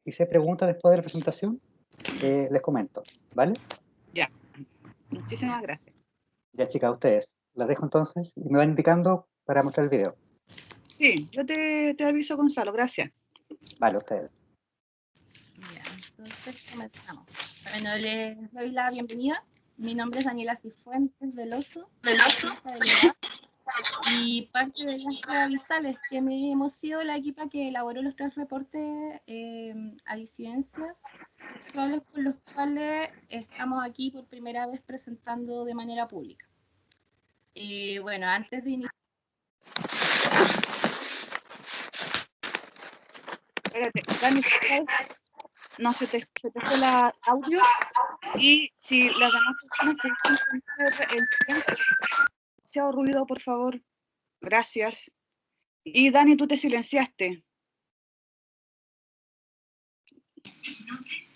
hice preguntas después de la presentación, les comento, ¿vale? Ya, muchísimas gracias. Ya, chicas, ustedes. Las dejo entonces y me van indicando para mostrar el video. Sí, yo te aviso, Gonzalo, gracias. Vale, ustedes. Ya, entonces comenzamos. Bueno, les doy la bienvenida. Mi nombre es Daniela Cifuentes Veloso, y parte de las avisales que hemos sido la equipa que elaboró los 3 reportes a disidencias sexuales con los cuales estamos aquí por primera vez presentando de manera pública. Bueno, antes de iniciar... Espérate, Dani, no se te fue el audio, y si las demás personas pueden poner el silencio, ruido, por favor. Gracias. Y Dani, tú te silenciaste.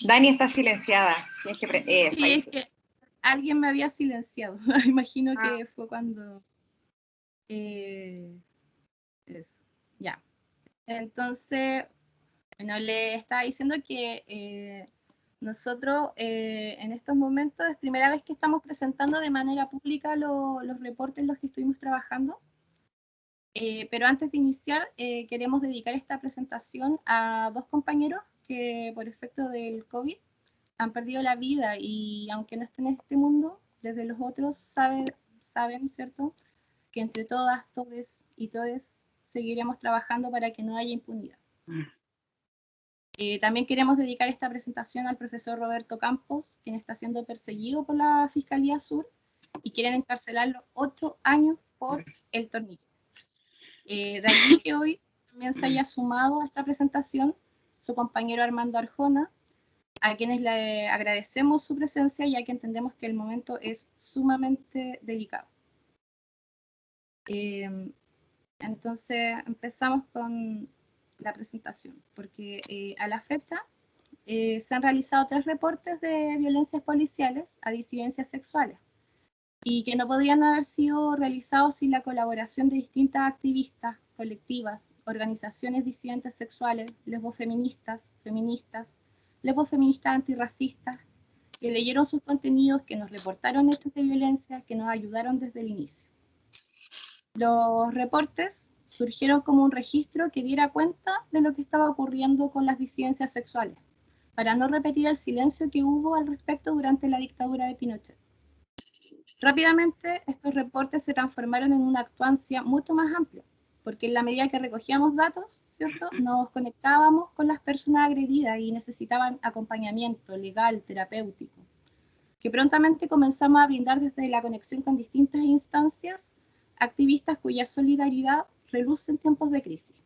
Dani está silenciada. Sí, es que alguien me había silenciado. Imagino que fue cuando... eso, ya. Entonces, bueno, le estaba diciendo que nosotros en estos momentos es primera vez que estamos presentando de manera pública los reportes en los que estuvimos trabajando. Pero antes de iniciar, queremos dedicar esta presentación a 2 compañeros que por efecto del COVID han perdido la vida y aunque no estén en este mundo, desde los otros saben, ¿cierto?, que entre todas, todes y todes seguiremos trabajando para que no haya impunidad. También queremos dedicar esta presentación al profesor Roberto Campos, quien está siendo perseguido por la Fiscalía Sur y quieren encarcelarlo 8 años por el torniquete. De allí que hoy también se haya sumado a esta presentación su compañero Armando Arjona, a quienes le agradecemos su presencia, ya que entendemos que el momento es sumamente delicado. Entonces empezamos con la presentación, porque a la fecha se han realizado 3 reportes de violencias policiales a disidencias sexuales y que no podrían haber sido realizados sin la colaboración de distintas activistas, colectivas, organizaciones disidentes sexuales, lesbofeministas, feministas, lesbofeministas antirracistas, que leyeron sus contenidos, que nos reportaron hechos de violencia, que nos ayudaron desde el inicio. Los reportes surgieron como un registro que diera cuenta de lo que estaba ocurriendo con las disidencias sexuales, para no repetir el silencio que hubo al respecto durante la dictadura de Pinochet. Rápidamente, estos reportes se transformaron en una actuancia mucho más amplia, porque en la medida que recogíamos datos, ¿cierto?, nos conectábamos con las personas agredidas y necesitaban acompañamiento legal, terapéutico, que prontamente comenzamos a brindar desde la conexión con distintas instancias, activistas cuya solidaridad reluce en tiempos de crisis.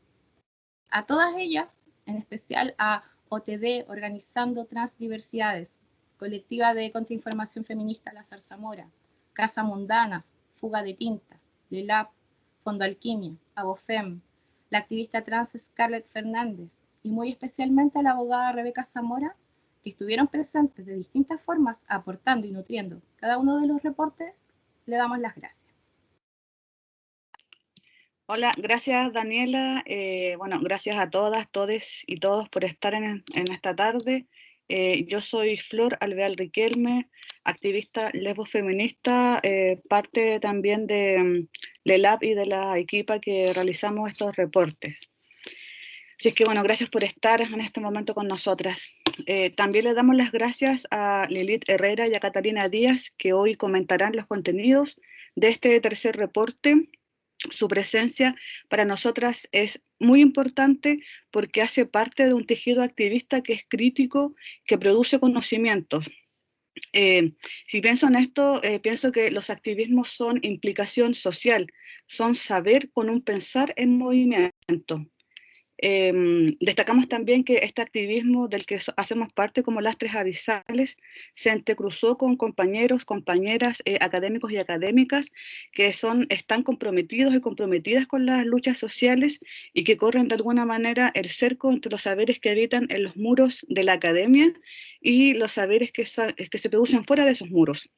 A todas ellas, en especial a OTD, Organizando Transdiversidades, Colectiva de Contrainformación Feminista La Zarzamora, Casa Mundanas, Fuga de Tinta, LELAP, Fondo Alquimia, Abofem, la activista trans Scarlett Fernández y muy especialmente a la abogada Rebeca Zamora, que estuvieron presentes de distintas formas aportando y nutriendo cada uno de los reportes, le damos las gracias. Hola, gracias Daniela. Bueno, gracias a todas, todes y todos por estar en esta tarde. Yo soy Flor Alvear Riquelme, activista lesbofeminista, parte también de LELAP y de la equipa que realizamos estos reportes. Así es que bueno, gracias por estar en este momento con nosotras. También le damos las gracias a Lilith Herrera y a Catalina Díaz, que hoy comentarán los contenidos de este tercer reporte. Su presencia para nosotras es muy importante porque hace parte de un tejido activista que es crítico, que produce conocimientos. Si pienso en esto, pienso que los activismos son implicación social, son saber con un pensar en movimiento. Destacamos también que este activismo del que hacemos parte como Lastres Avisales se entrecruzó con compañeros, compañeras, académicos y académicas que están comprometidos y comprometidas con las luchas sociales y que corren de alguna manera el cerco entre los saberes que habitan en los muros de la academia y los saberes que se producen fuera de esos muros.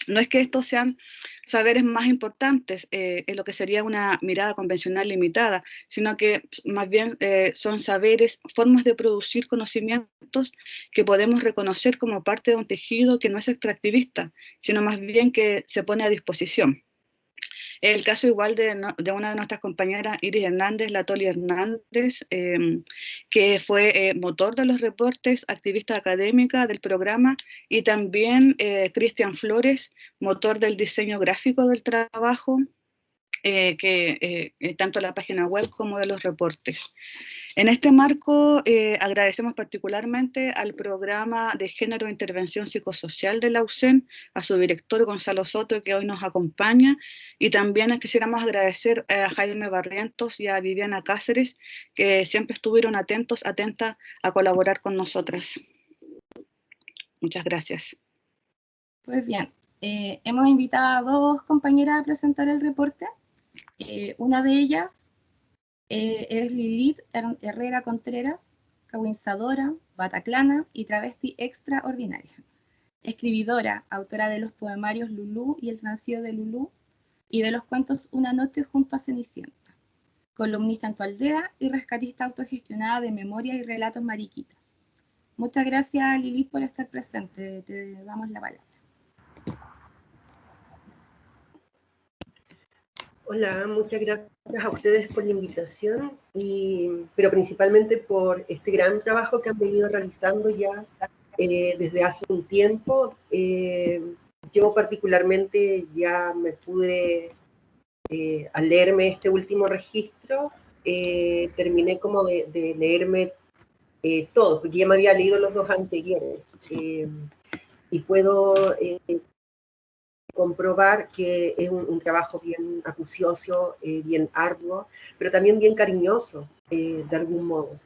No es que estos sean saberes más importantes, en lo que sería una mirada convencional limitada, sino que más bien son saberes, formas de producir conocimientos que podemos reconocer como parte de un tejido que no es extractivista, sino más bien que se pone a disposición. El caso igual de una de nuestras compañeras, Iris Hernández, la Toli Hernández, que fue motor de los reportes, activista académica del programa, y también Cristian Flores, motor del diseño gráfico del trabajo, tanto la página web como de los reportes. En este marco, agradecemos particularmente al programa de género e intervención psicosocial de la USEN, a su director Gonzalo Soto, que hoy nos acompaña, y también quisiéramos agradecer a Jaime Barrientos y a Viviana Cáceres, que siempre estuvieron atentas a colaborar con nosotras. Muchas gracias. Pues bien, hemos invitado a dos compañeras a presentar el reporte. Una de ellas es Lilith Herrera Contreras, cahuinzadora, bataclana y travesti extraordinaria. Escribidora, autora de los poemarios Lulú y El Transío de Lulú y de los cuentos Una noche junto a Cenicienta. Columnista en Tu Aldea y rescatista autogestionada de memoria y relatos mariquitas. Muchas gracias, Lilith, por estar presente. Te damos la palabra. Hola, muchas gracias a ustedes por la invitación, pero principalmente por este gran trabajo que han venido realizando ya desde hace un tiempo. Yo particularmente ya me pude, al leerme este último registro, terminé como de leerme todo, porque ya me había leído los dos anteriores, y puedo comprobar que es un trabajo bien acucioso, bien arduo, pero también bien cariñoso, de algún modo.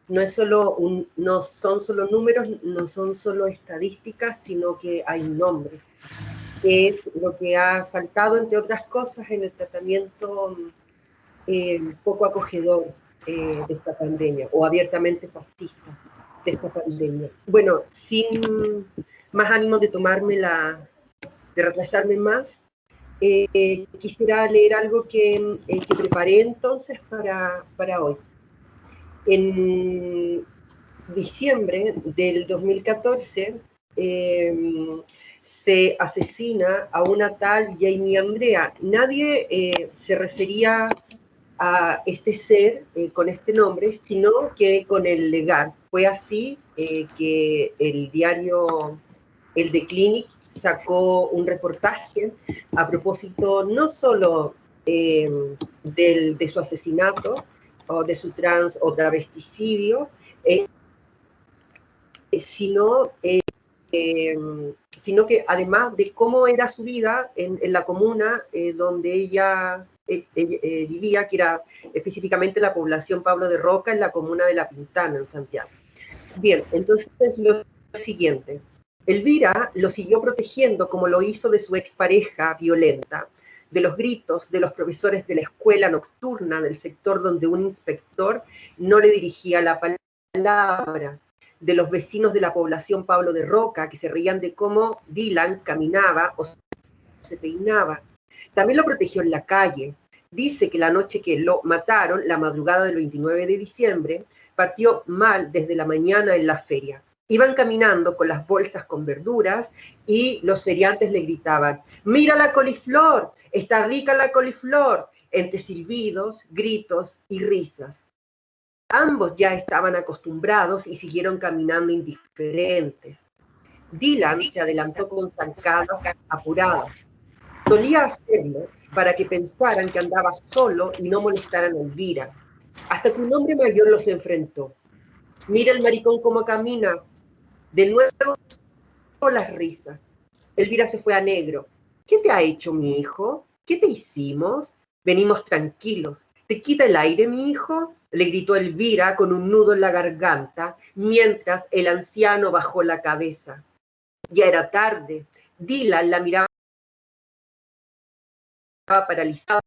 No son solo números, no son solo estadísticas, sino que hay nombres, que es lo que ha faltado, entre otras cosas, en el tratamiento poco acogedor de esta pandemia, o abiertamente fascista de esta pandemia. Bueno, sin más ánimo de de retrasarme más, quisiera leer algo que preparé entonces para hoy. En diciembre del 2014 se asesina a una tal Jamie Andrea. Nadie se refería a este ser con este nombre, sino que con el legal. Fue así que el diario El The Clinic sacó un reportaje a propósito no solo de su asesinato, o de su trans o travesticidio, sino que además de cómo era su vida en la comuna donde ella vivía, que era específicamente la población Pablo de Roca, en la comuna de La Pintana, en Santiago. Bien, entonces lo siguiente. Elvira lo siguió protegiendo como lo hizo de su expareja violenta, de los gritos de los profesores de la escuela nocturna del sector donde un inspector no le dirigía la palabra, de los vecinos de la población Pablo de Roca que se reían de cómo Dylan caminaba o se peinaba. También lo protegió en la calle. Dice que la noche que lo mataron, la madrugada del 29 de diciembre, partió mal desde la mañana en la feria. Iban caminando con las bolsas con verduras y los feriantes le gritaban: ¡mira la coliflor! ¡Está rica la coliflor! Entre silbidos, gritos y risas. Ambos ya estaban acostumbrados y siguieron caminando indiferentes. Dylan se adelantó con zancadas apuradas. Solía hacerlo para que pensaran que andaba solo y no molestaran a Elvira, hasta que un hombre mayor los enfrentó. Mira el maricón cómo camina. De nuevo las risas. Elvira se fue a negro. ¿Qué te ha hecho, mi hijo? ¿Qué te hicimos? Venimos tranquilos. ¿Te quita el aire, mi hijo? Le gritó Elvira con un nudo en la garganta, mientras el anciano bajó la cabeza. Ya era tarde. Dylan la miraba paralizada.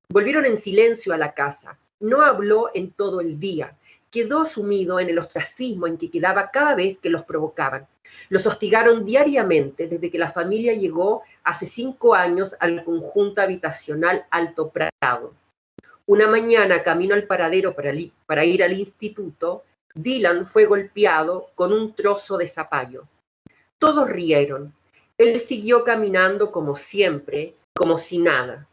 Volvieron en silencio a la casa. No habló en todo el día. Quedó sumido en el ostracismo en que quedaba cada vez que los provocaban. Los hostigaron diariamente desde que la familia llegó hace 5 años al conjunto habitacional Alto Prado. Una mañana, camino al paradero para ir al instituto, Dylan fue golpeado con un trozo de zapallo. Todos rieron. Él siguió caminando como siempre, como si nada.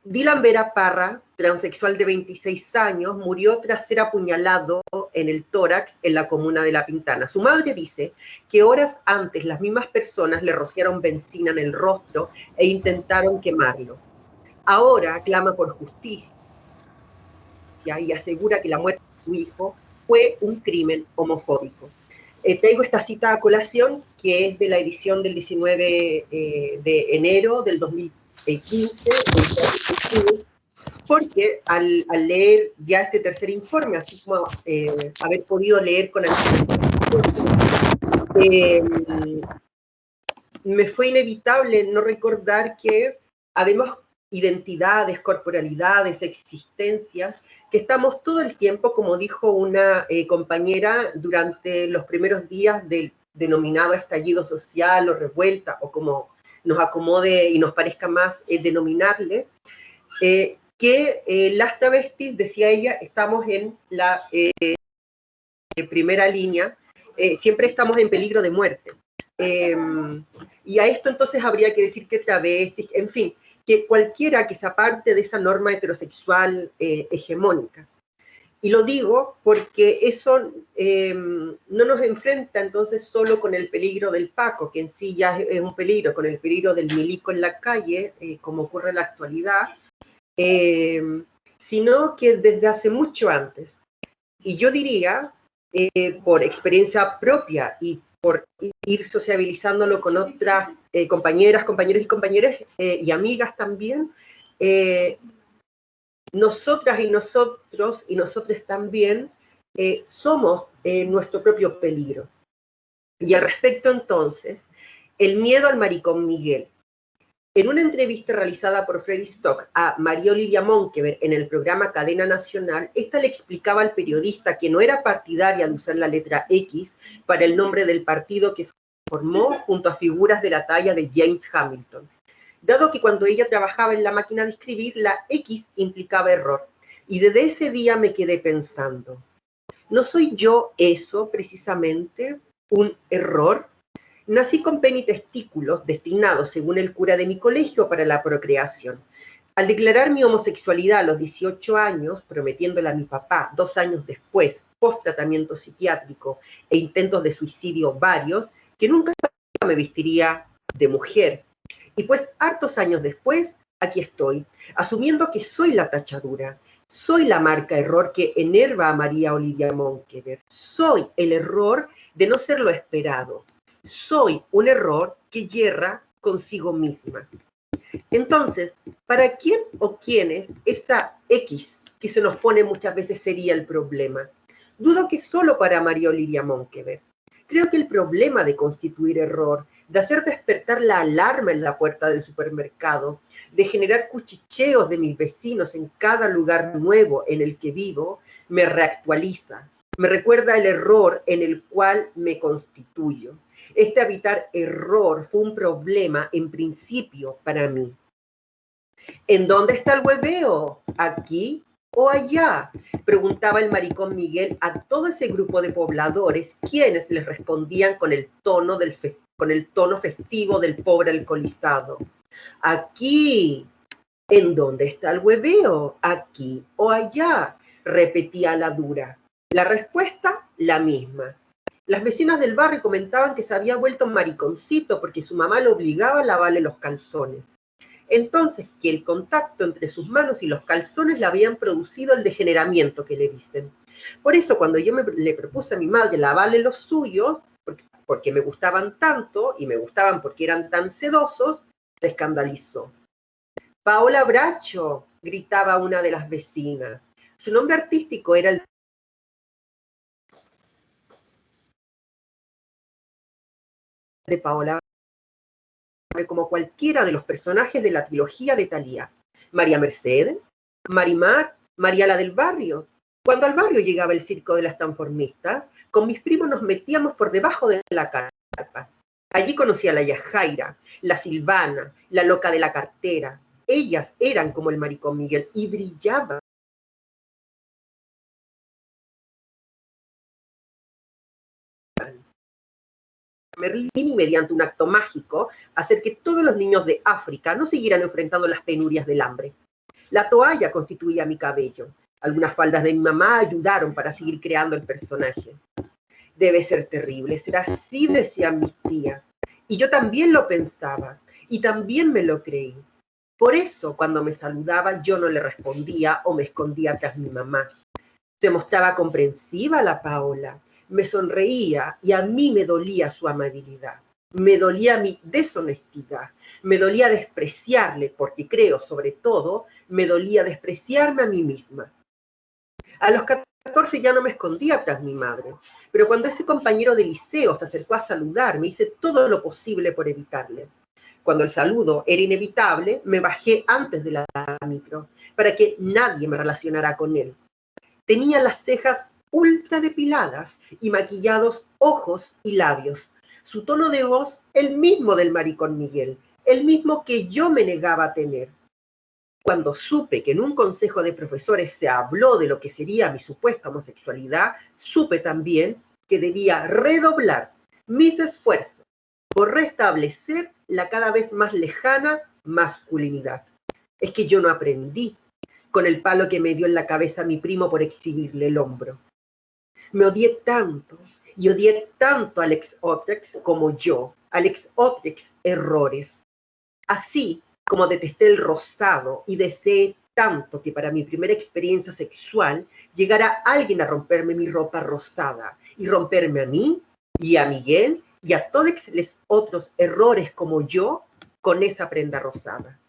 Dylan Vera Parra, transexual de 26 años, murió tras ser apuñalado en el tórax en la comuna de La Pintana. Su madre dice que horas antes las mismas personas le rociaron benzina en el rostro e intentaron quemarlo. Ahora clama por justicia y asegura que la muerte de su hijo fue un crimen homofóbico. Traigo esta cita a colación, que es de la edición del 19 de enero del 2015, porque al leer ya este tercer informe, así como haber podido leer con me fue inevitable no recordar que habemos identidades, corporalidades, existencias, que estamos todo el tiempo, como dijo una compañera, durante los primeros días del denominado estallido social o revuelta, o como nos acomode y nos parezca más denominarle, que las travestis, decía ella, estamos en la primera línea, siempre estamos en peligro de muerte. Y a esto entonces habría que decir que travestis, en fin, que cualquiera que se aparte de esa norma heterosexual hegemónica. Y lo digo porque eso no nos enfrenta entonces solo con el peligro del Paco, que en sí ya es un peligro, con el peligro del milico en la calle, como ocurre en la actualidad, sino que desde hace mucho antes. Y yo diría, por experiencia propia y por ir sociabilizándolo con otras compañeras, compañeros y compañeras y amigas también, nosotras y nosotros y nosotros también somos nuestro propio peligro. Y al respecto entonces, el miedo al maricón Miguel. En una entrevista realizada por Freddy Stock a María Olivia Monkever en el programa Cadena Nacional, esta le explicaba al periodista que no era partidaria de usar la letra X para el nombre del partido que formó junto a figuras de la talla de James Hamilton, dado que cuando ella trabajaba en la máquina de escribir, la X implicaba error. Y desde ese día me quedé pensando, ¿no soy yo eso precisamente, un error? Nací con pene y testículos destinados, según el cura de mi colegio, para la procreación. Al declarar mi homosexualidad a los 18 años, prometiéndole a mi papá 2 años después, post tratamiento psiquiátrico e intentos de suicidio varios, que nunca me vestiría de mujer. Y pues, hartos años después, aquí estoy, asumiendo que soy la tachadura, soy la marca error que enerva a María Olivia Monkever, soy el error de no ser lo esperado. Soy un error que yerra consigo misma. Entonces, ¿para quién o quiénes esa X que se nos pone muchas veces sería el problema? Dudo que solo para María Olivia Monkever. Creo que el problema de constituir error, de hacer despertar la alarma en la puerta del supermercado, de generar cuchicheos de mis vecinos en cada lugar nuevo en el que vivo, me reactualiza, me recuerda el error en el cual me constituyo. Este habitar error fue un problema en principio para mí. ¿En dónde está el hueveo? ¿Aquí o allá? Preguntaba el maricón Miguel a todo ese grupo de pobladores, quienes les respondían con el tono festivo del pobre alcoholizado. Aquí. ¿En dónde está el hueveo? ¿Aquí o allá? Repetía la dura. La respuesta, la misma. Las vecinas del barrio comentaban que se había vuelto un mariconcito porque su mamá lo obligaba a lavarle los calzones. Entonces, que el contacto entre sus manos y los calzones le habían producido el degeneramiento que le dicen. Por eso, cuando yo le propuse a mi madre lavarle los suyos, porque me gustaban tanto y me gustaban porque eran tan sedosos, se escandalizó. Paola Bracho, gritaba una de las vecinas. Su nombre artístico era el de Paola, como cualquiera de los personajes de la trilogía de Thalía. María Mercedes, Marimar María la del barrio. Cuando al barrio llegaba el circo de las transformistas, con mis primos nos metíamos por debajo de la carpa. Allí conocí a la Yajaira, la Silvana, la loca de la cartera. Ellas eran como el maricón Miguel y brillaban. Merlini, mediante un acto mágico, hacer que todos los niños de África no siguieran enfrentando las penurias del hambre. La toalla constituía mi cabello. Algunas faldas de mi mamá ayudaron para seguir creando el personaje. Debe ser terrible, ser así, decían mis tías. Y yo también lo pensaba, y también me lo creí. Por eso, cuando me saludaba, yo no le respondía o me escondía tras mi mamá. Se mostraba comprensiva la Paola, me sonreía y a mí me dolía su amabilidad. Me dolía mi deshonestidad, me dolía despreciarle, porque creo, sobre todo, me dolía despreciarme a mí misma. A los 14 ya no me escondía tras mi madre, pero cuando ese compañero de liceo se acercó a saludarme, hice todo lo posible por evitarle. Cuando el saludo era inevitable, me bajé antes de la micro, para que nadie me relacionara con él. Tenía las cejas ultra depiladas y maquillados ojos y labios. Su tono de voz, el mismo del maricón Miguel, el mismo que yo me negaba a tener. Cuando supe que en un consejo de profesores se habló de lo que sería mi supuesta homosexualidad, supe también que debía redoblar mis esfuerzos por restablecer la cada vez más lejana masculinidad. Es que yo no aprendí con el palo que me dio en la cabeza mi primo por exhibirle el hombro. Me odié tanto y odié tanto al ex Otrex como yo, al ex Otrex errores. Así como detesté el rosado y deseé tanto que para mi primera experiencia sexual llegara alguien a romperme mi ropa rosada y romperme a mí y a Miguel y a todos los otros errores como yo con esa prenda rosada.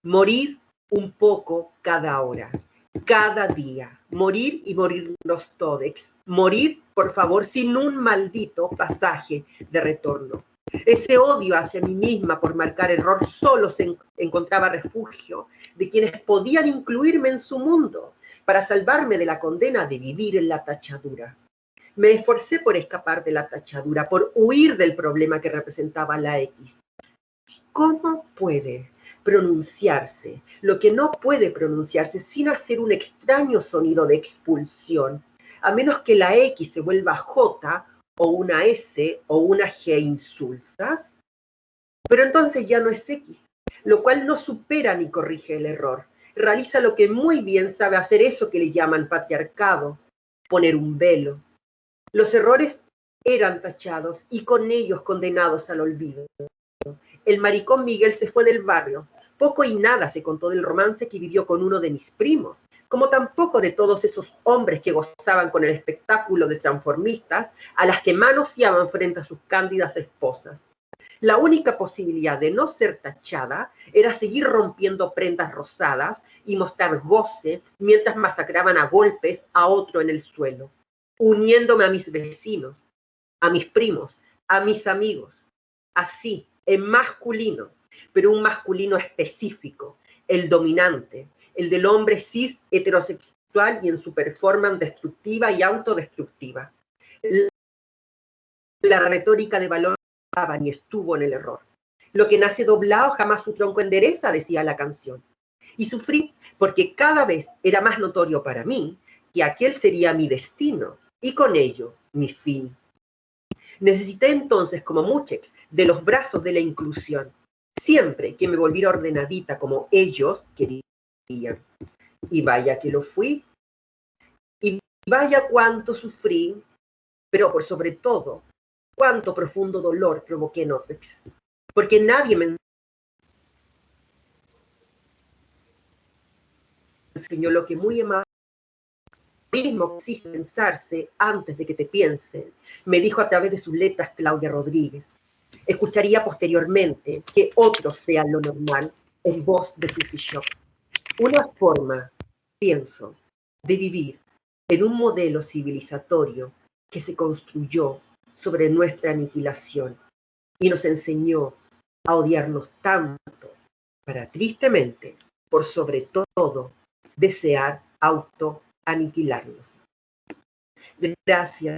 Morir un poco cada hora, cada día, morir y morirnos todos, morir, por favor, sin un maldito pasaje de retorno. Ese odio hacia mí misma por marcar error solo se encontraba refugio de quienes podían incluirme en su mundo para salvarme de la condena de vivir en la tachadura. Me esforcé por escapar de la tachadura, por huir del problema que representaba la X. ¿Cómo puede pronunciarse lo que no puede pronunciarse sin hacer un extraño sonido de expulsión, a menos que la X se vuelva J o una S o una G insulsas? Pero entonces ya no es X, lo cual no supera ni corrige el error. Realiza lo que muy bien sabe hacer, eso que le llaman patriarcado, poner un velo. Los errores eran tachados y con ellos condenados al olvido. El maricón Miguel se fue del barrio. Poco y nada se contó del romance que vivió con uno de mis primos, como tampoco de todos esos hombres que gozaban con el espectáculo de transformistas a las que manoseaban frente a sus cándidas esposas. La única posibilidad de no ser tachada era seguir rompiendo prendas rosadas y mostrar goce mientras masacraban a golpes a otro en el suelo, uniéndome a mis vecinos, a mis primos, a mis amigos, así, en masculino, pero un masculino específico, el dominante, el del hombre cis heterosexual y en su performance destructiva y autodestructiva. La retórica de valor ni estuvo en el error. Lo que nace doblado jamás su tronco endereza, decía la canción. Y sufrí porque cada vez era más notorio para mí que aquel sería mi destino y con ello mi fin. Necesité entonces, como muchos, de los brazos de la inclusión, siempre que me volviera ordenadita como ellos querían. Y vaya que lo fui, y vaya cuánto sufrí, pero por sobre todo, cuánto profundo dolor provoqué en Otrex, porque nadie me enseñó lo que muy amable mismo exige pensarse antes de que te piensen, me dijo a través de sus letras Claudia Rodríguez. Escucharía posteriormente que otros sean lo normal en voz de Suzy Shock. Una forma, pienso, de vivir en un modelo civilizatorio que se construyó sobre nuestra aniquilación y nos enseñó a odiarnos tanto para, tristemente, por sobre todo, desear autoaniquilarnos. Gracias.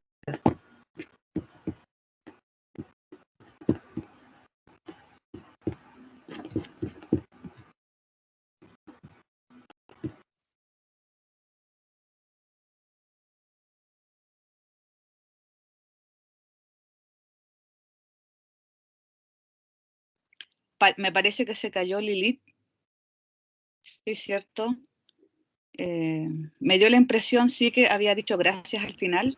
Me parece que se cayó Lilith. Sí, cierto. Me dio la impresión, sí, que había dicho gracias al final.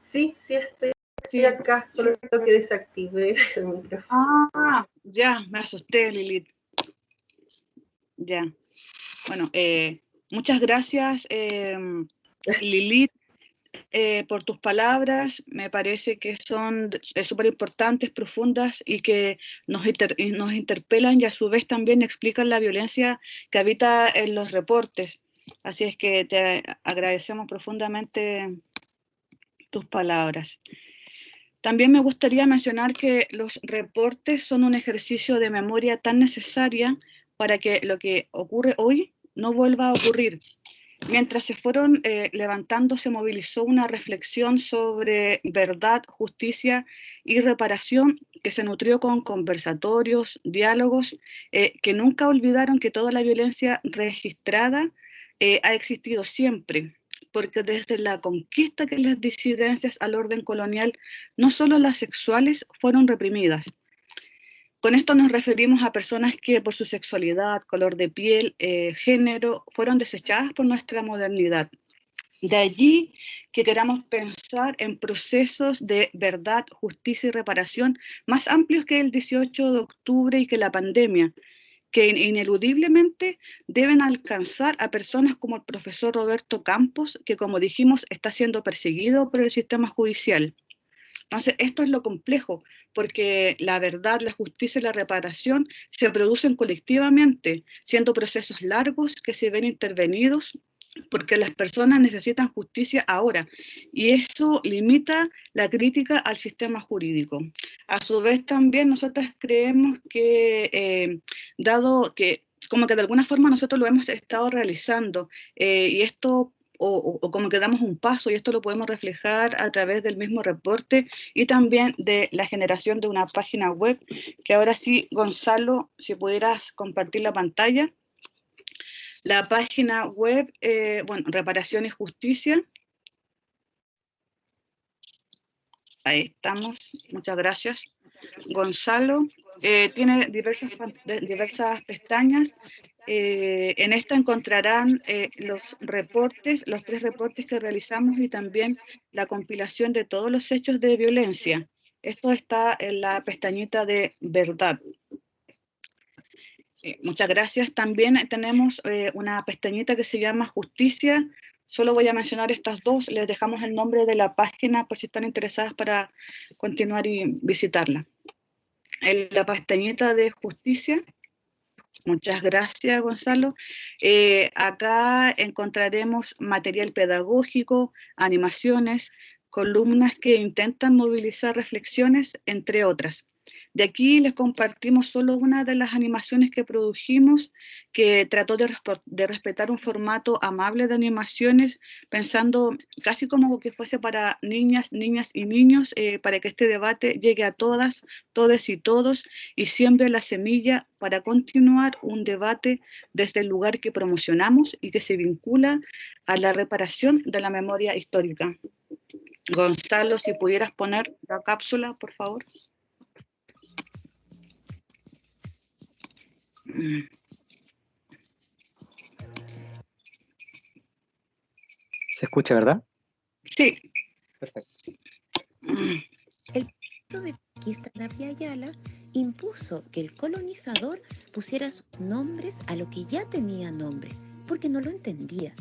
Sí, estoy acá, solo que desactivé el micrófono. Ah, ya, me asusté, Lilith. Ya. Bueno, muchas gracias, Lilith, por tus palabras. Me parece que son súper importantes, profundas y que nos interpelan y a su vez también explican la violencia que habita en los reportes. Así es que te agradecemos profundamente tus palabras. También me gustaría mencionar que los reportes son un ejercicio de memoria tan necesaria para que lo que ocurre hoy no vuelva a ocurrir. Mientras se fueron levantando, se movilizó una reflexión sobre verdad, justicia y reparación que se nutrió con conversatorios, diálogos, que nunca olvidaron que toda la violencia registrada ha existido siempre, porque desde la conquista que las disidencias al orden colonial, no solo las sexuales, fueron reprimidas. Con esto nos referimos a personas que por su sexualidad, color de piel, género, fueron desechadas por nuestra modernidad. De allí que queramos pensar en procesos de verdad, justicia y reparación más amplios que el 18 de octubre y que la pandemia, que ineludiblemente deben alcanzar a personas como el profesor Roberto Campos, que como dijimos está siendo perseguido por el sistema judicial. Entonces, esto es lo complejo, porque la verdad, la justicia y la reparación se producen colectivamente, siendo procesos largos que se ven intervenidos, porque las personas necesitan justicia ahora, y eso limita la crítica al sistema jurídico. A su vez, también nosotros creemos que, dado que como que de alguna forma nosotros lo hemos estado realizando, y esto o como que damos un paso, y esto lo podemos reflejar a través del mismo reporte y también de la generación de una página web, que ahora sí, Gonzalo, si pudieras compartir la pantalla. La página web, bueno, Reparación y Justicia. Ahí estamos, muchas gracias. Gonzalo, tiene diversas pestañas. En esta encontrarán los reportes, los 3 reportes que realizamos y también la compilación de todos los hechos de violencia. Esto está en la pestañita de verdad. Muchas gracias. También tenemos una pestañita que se llama Justicia. Solo voy a mencionar estas 2. Les dejamos el nombre de la página por si están interesadas para continuar y visitarla. En la pestañita de Justicia. Muchas gracias, Gonzalo. Acá encontraremos material pedagógico, animaciones, columnas que intentan movilizar reflexiones, entre otras. De aquí les compartimos solo una de las animaciones que produjimos, que trató de respetar un formato amable de animaciones, pensando casi como que fuese para niñas y niños, para que este debate llegue a todas, todes y todos, y siembre la semilla para continuar un debate desde el lugar que promocionamos y que se vincula a la reparación de la memoria histórica. Gonzalo, si pudieras poner la cápsula, por favor. ¿Se escucha, verdad? Sí. Perfecto. El proceso de conquista de Abya Yala impuso que el colonizador pusiera sus nombres a lo que ya tenía nombre, porque no lo entendía.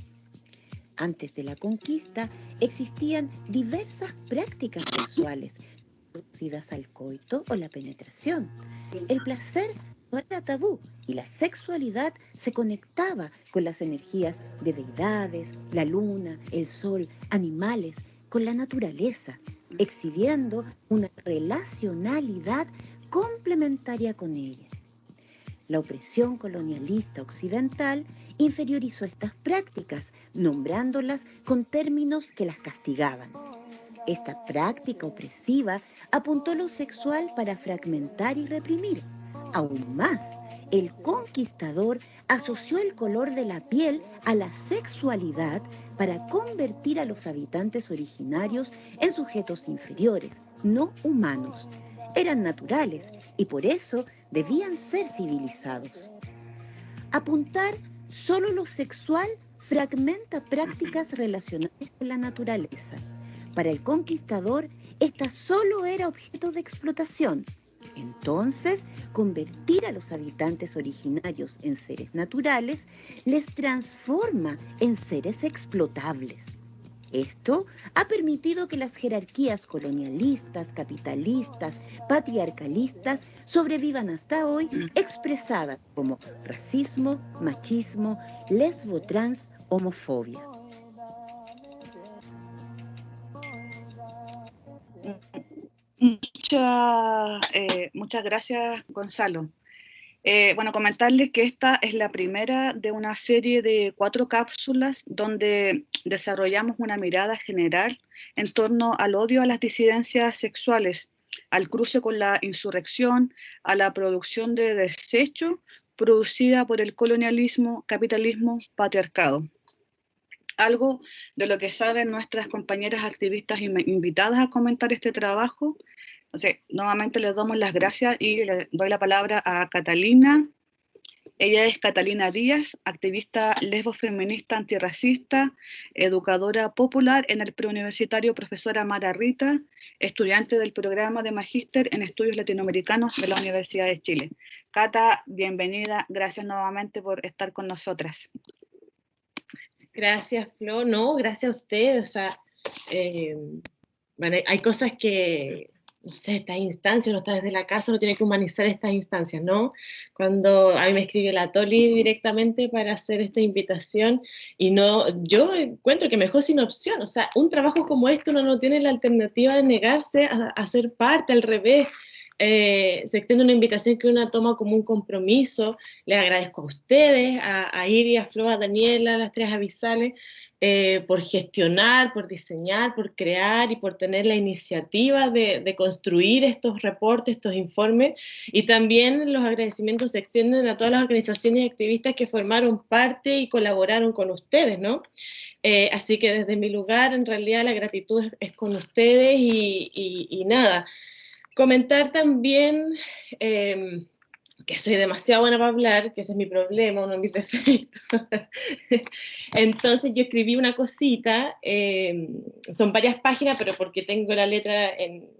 Antes de la conquista existían diversas prácticas sexuales, reducidas al coito o la penetración. El placer no era tabú y la sexualidad se conectaba con las energías de deidades, la luna, el sol, animales, con la naturaleza, exhibiendo una relacionalidad complementaria con ella. La opresión colonialista occidental inferiorizó estas prácticas, nombrándolas con términos que las castigaban. Esta práctica opresiva apuntó lo sexual para fragmentar y reprimir. Aún más, el conquistador asoció el color de la piel a la sexualidad para convertir a los habitantes originarios en sujetos inferiores, no humanos. Eran naturales y por eso debían ser civilizados. Apuntar solo lo sexual fragmenta prácticas relacionadas con la naturaleza. Para el conquistador, esta solo era objeto de explotación. Entonces, convertir a los habitantes originarios en seres naturales les transforma en seres explotables. Esto ha permitido que las jerarquías colonialistas, capitalistas, patriarcalistas sobrevivan hasta hoy, expresadas como racismo, machismo, lesbo, trans, homofobia. Muchas gracias, Gonzalo. Bueno, comentarles que esta es la primera de una serie de 4 cápsulas donde desarrollamos una mirada general en torno al odio a las disidencias sexuales, al cruce con la insurrección, a la producción de desecho producida por el colonialismo, capitalismo, patriarcado. Algo de lo que saben nuestras compañeras activistas invitadas a comentar este trabajo. Entonces, nuevamente les damos las gracias y le doy la palabra a Catalina. Ella es Catalina Díaz, activista lesbofeminista antirracista, educadora popular en el preuniversitario Profesora Mara Rita, estudiante del programa de Magíster en Estudios Latinoamericanos de la Universidad de Chile. Cata, bienvenida, gracias nuevamente por estar con nosotras. Gracias, Flo. No, gracias a usted. O sea, bueno, hay cosas que, no sé, estas instancias, uno está desde la casa, uno tiene que humanizar estas instancias, ¿no? Cuando a mí me escribió la Toli directamente para hacer esta invitación, y no, yo encuentro que mejor sin opción. O sea, un trabajo como este uno no tiene la alternativa de negarse a ser parte, al revés. Se extiende una invitación que uno toma como un compromiso. Les agradezco a ustedes, a Iri, a Flo, a Daniela, a las 3 avisales, por gestionar, por diseñar, por crear y por tener la iniciativa de construir estos reportes, estos informes, y también los agradecimientos se extienden a todas las organizaciones y activistas que formaron parte y colaboraron con ustedes, ¿no? Así que desde mi lugar, en realidad, la gratitud es con ustedes y nada. Comentar también que soy demasiado buena para hablar, que ese es mi problema, uno de mis defectos. Entonces yo escribí una cosita, son varias páginas, pero porque tengo la letra en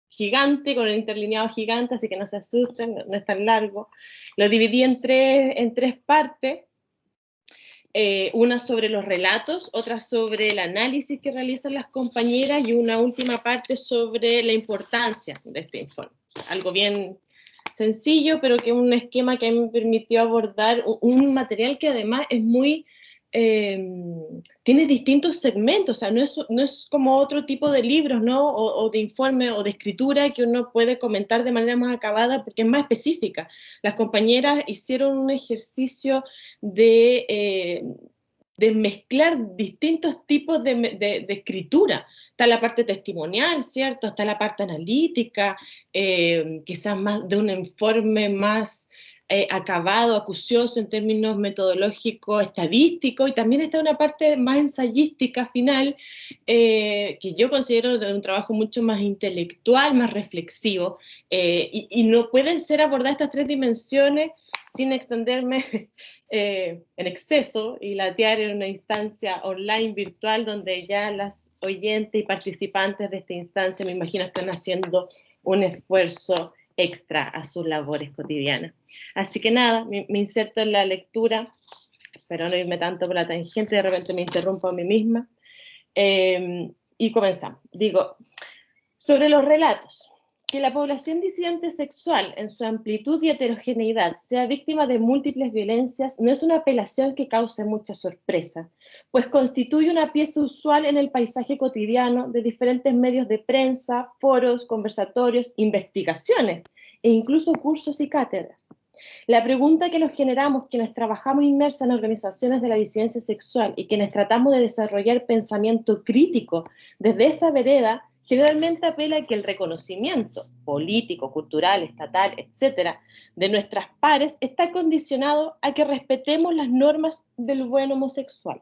gigante, con el interlineado gigante, así que no se asusten, no es tan largo. Lo dividí en tres partes. Una sobre los relatos, otra sobre el análisis que realizan las compañeras y una última parte sobre la importancia de este informe. Algo bien sencillo, pero que es un esquema que me permitió abordar un material que además es muy... tiene distintos segmentos, o sea, no es como otro tipo de libros, ¿no? O de informe o de escritura que uno puede comentar de manera más acabada porque es más específica. Las compañeras hicieron un ejercicio de mezclar distintos tipos de escritura. Está la parte testimonial, ¿cierto? Está la parte analítica, quizás más de un informe más acabado, acucioso en términos metodológicos, estadísticos, y también está una parte más ensayística final, que yo considero de un trabajo mucho más intelectual, más reflexivo, y no pueden ser abordadas estas 3 dimensiones sin extenderme en exceso y latear en una instancia online virtual donde ya las oyentes y participantes de esta instancia, me imagino, están haciendo un esfuerzo extra a sus labores cotidianas. Así que nada, me inserto en la lectura, espero no irme tanto por la tangente, de repente me interrumpo a mí misma, y comenzamos. Digo, sobre los relatos. Que la población disidente sexual, en su amplitud y heterogeneidad, sea víctima de múltiples violencias no es una apelación que cause mucha sorpresa, pues constituye una pieza usual en el paisaje cotidiano de diferentes medios de prensa, foros, conversatorios, investigaciones e incluso cursos y cátedras. La pregunta que nos generamos quienes trabajamos inmersas en organizaciones de la disidencia sexual y quienes tratamos de desarrollar pensamiento crítico desde esa vereda, generalmente apela a que el reconocimiento político, cultural, estatal, etcétera, de nuestras pares está condicionado a que respetemos las normas del buen homosexual.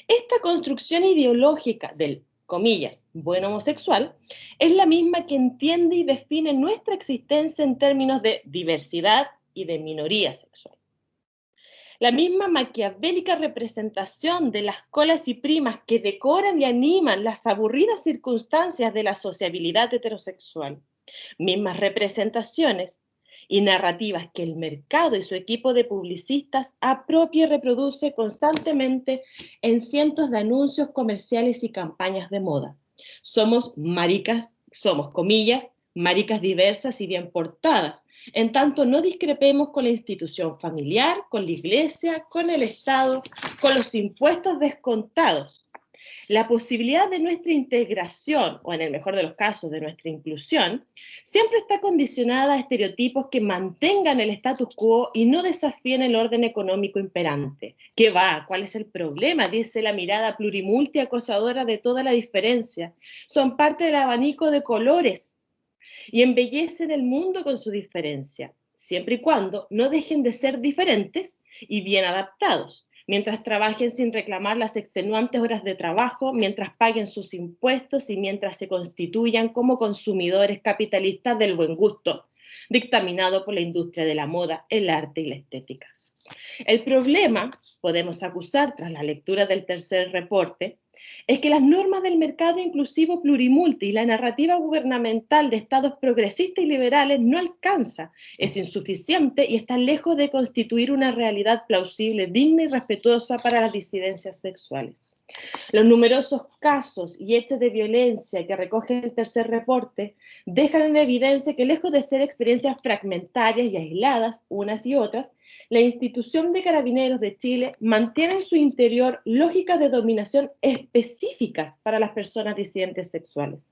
Esta construcción ideológica del, comillas, buen homosexual, es la misma que entiende y define nuestra existencia en términos de diversidad y de minoría sexual. La misma maquiavélica representación de las colas y primas que decoran y animan las aburridas circunstancias de la sociabilidad heterosexual. Mismas representaciones y narrativas que el mercado y su equipo de publicistas apropia y reproduce constantemente en cientos de anuncios comerciales y campañas de moda. Somos maricas, somos comillas, maricas diversas y bien portadas, en tanto no discrepemos con la institución familiar, con la iglesia, con el Estado, con los impuestos descontados. La posibilidad de nuestra integración, o en el mejor de los casos, de nuestra inclusión, siempre está condicionada a estereotipos que mantengan el status quo y no desafíen el orden económico imperante. ¿Qué va? ¿Cuál es el problema? Dice la mirada plurimulti acosadora de toda la diferencia. Son parte del abanico de colores y embellecen el mundo con su diferencia, siempre y cuando no dejen de ser diferentes y bien adaptados, mientras trabajen sin reclamar las extenuantes horas de trabajo, mientras paguen sus impuestos y mientras se constituyan como consumidores capitalistas del buen gusto, dictaminado por la industria de la moda, el arte y la estética. El problema, podemos acusar tras la lectura del tercer reporte, es que las normas del mercado inclusivo plurimulti y la narrativa gubernamental de estados progresistas y liberales no alcanza, es insuficiente y está lejos de constituir una realidad plausible, digna y respetuosa para las disidencias sexuales. Los numerosos casos y hechos de violencia que recoge el tercer reporte dejan en evidencia que, lejos de ser experiencias fragmentarias y aisladas, unas y otras, la institución de Carabineros de Chile mantiene en su interior lógicas de dominación específicas para las personas disidentes sexuales.